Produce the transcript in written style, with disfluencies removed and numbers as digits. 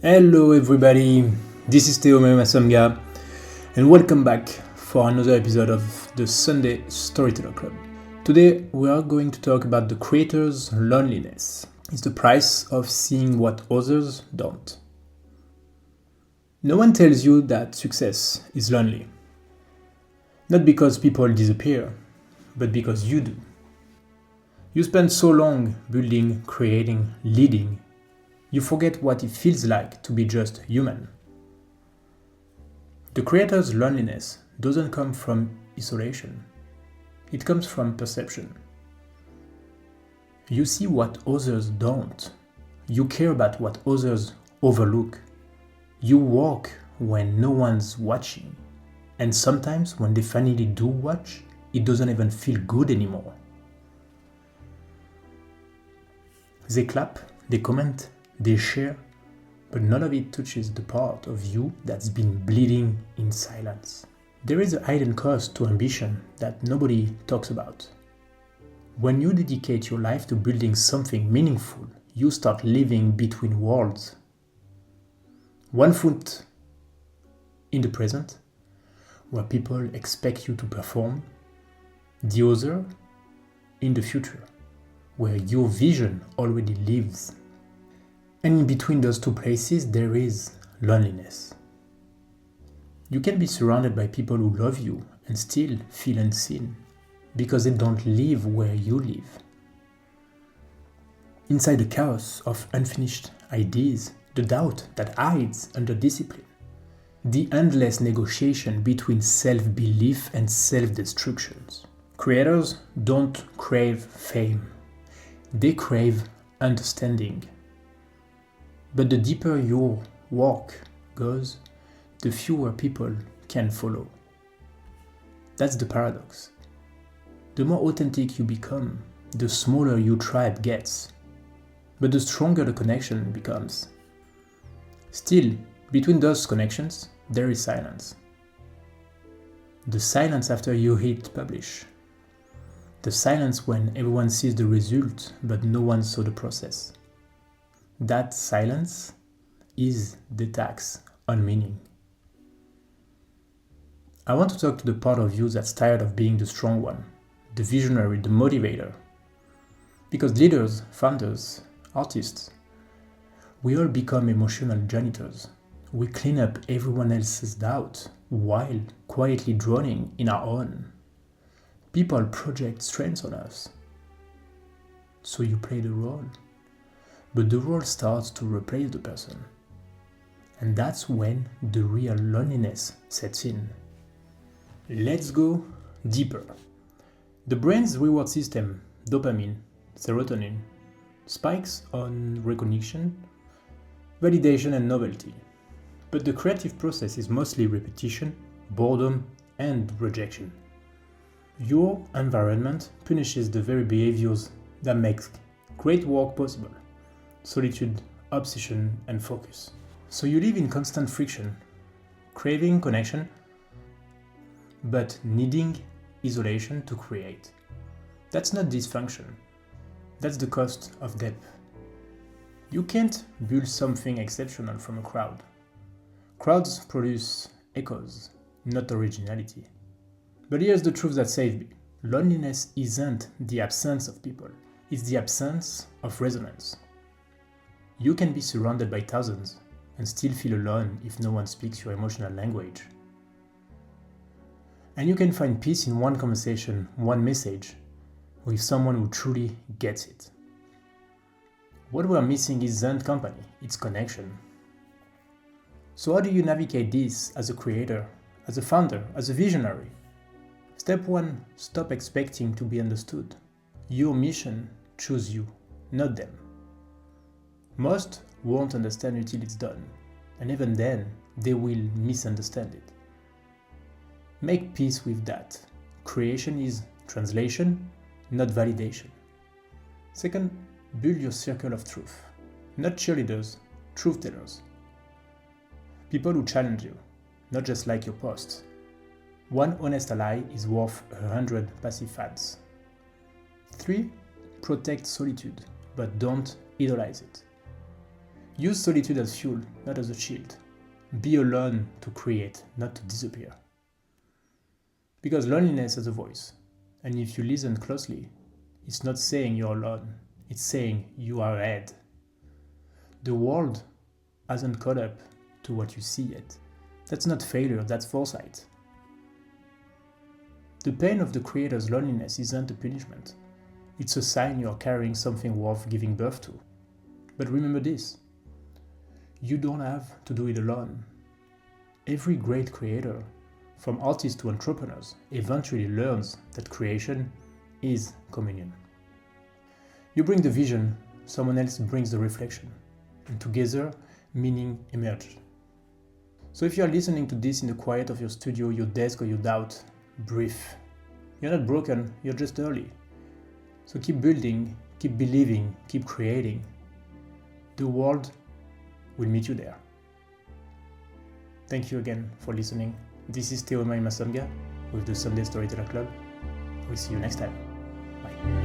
Hello everybody, this is Théo Mahy-Ma-Somga and welcome back for another episode of the Sunday Storyteller Club. Today we are going to talk about the creator's loneliness. It's the price of seeing what others don't. No one tells you that success is lonely. Not because people disappear, but because you do. You spend so long building, creating, leading, you forget what it feels like to be just human. The creator's loneliness doesn't come from isolation. It comes from perception. You see what others don't. You care about what others overlook. You walk when no one's watching. And sometimes when they finally do watch, it doesn't even feel good anymore. They clap, they comment, they share, but none of it touches the part of you that's been bleeding in silence. There is a hidden cost to ambition that nobody talks about. When you dedicate your life to building something meaningful, you start living between worlds. One foot in the present, where people expect you to perform, the other in the future, where your vision already lives. And in between those two places, there is loneliness. You can be surrounded by people who love you and still feel unseen because they don't live where you live. Inside the chaos of unfinished ideas, the doubt that hides under discipline, the endless negotiation between self-belief and self-destructions. Creators don't crave fame. They crave understanding. But the deeper your walk goes, the fewer people can follow. That's the paradox. The more authentic you become, the smaller your tribe gets, but the stronger the connection becomes. Still, between those connections, there is silence. The silence after you hit publish. The silence when everyone sees the result, but no one saw the process. That silence is the tax on meaning. I want to talk to the part of you that's tired of being the strong one, the visionary, the motivator. Because leaders, founders, artists, we all become emotional janitors. We clean up everyone else's doubt while quietly drowning in our own. People project strengths on us. So you play the role. But the role starts to replace the person. And that's when the real loneliness sets in. Let's go deeper. The brain's reward system, dopamine, serotonin, spikes on recognition, validation and novelty. But the creative process is mostly repetition, boredom and rejection. Your environment punishes the very behaviors that make great work possible. Solitude, obsession, and focus. So you live in constant friction, craving connection, but needing isolation to create. That's not dysfunction. That's the cost of depth. You can't build something exceptional from a crowd. Crowds produce echoes, not originality. But here's the truth that saved me. Loneliness isn't the absence of people. It's the absence of resonance. You can be surrounded by thousands and still feel alone if no one speaks your emotional language. And you can find peace in one conversation, one message, with someone who truly gets it. What we're missing isn't company, it's connection. So how do you navigate this as a creator, as a founder, as a visionary? Step 1, stop expecting to be understood. Your mission chooses you, not them. Most won't understand until it's done, and even then, they will misunderstand it. Make peace with that. Creation is translation, not validation. Second, build your circle of truth. Not cheerleaders, truth tellers. People who challenge you, not just like your posts. One honest ally is worth 100 passive fans. 3, protect solitude, but don't idolize it. Use solitude as fuel, not as a shield. Be alone to create, not to disappear. Because loneliness has a voice, and if you listen closely, it's not saying you're alone, it's saying you are ahead. The world hasn't caught up to what you see yet. That's not failure, that's foresight. The pain of the creator's loneliness isn't a punishment. It's a sign you're carrying something worth giving birth to. But remember this, you don't have to do it alone. Every great creator, from artists to entrepreneurs, eventually learns that creation is communion. You bring the vision, someone else brings the reflection, and together, meaning emerges. So if you are listening to this in the quiet of your studio, your desk, or your doubt, breathe. You're not broken, you're just early. So keep building, keep believing, keep creating. The world will meet you there. Thank you again for listening. This is Théo Mahy-Ma-Somga with the Sunday Storyteller Club. We'll see you next time. Bye.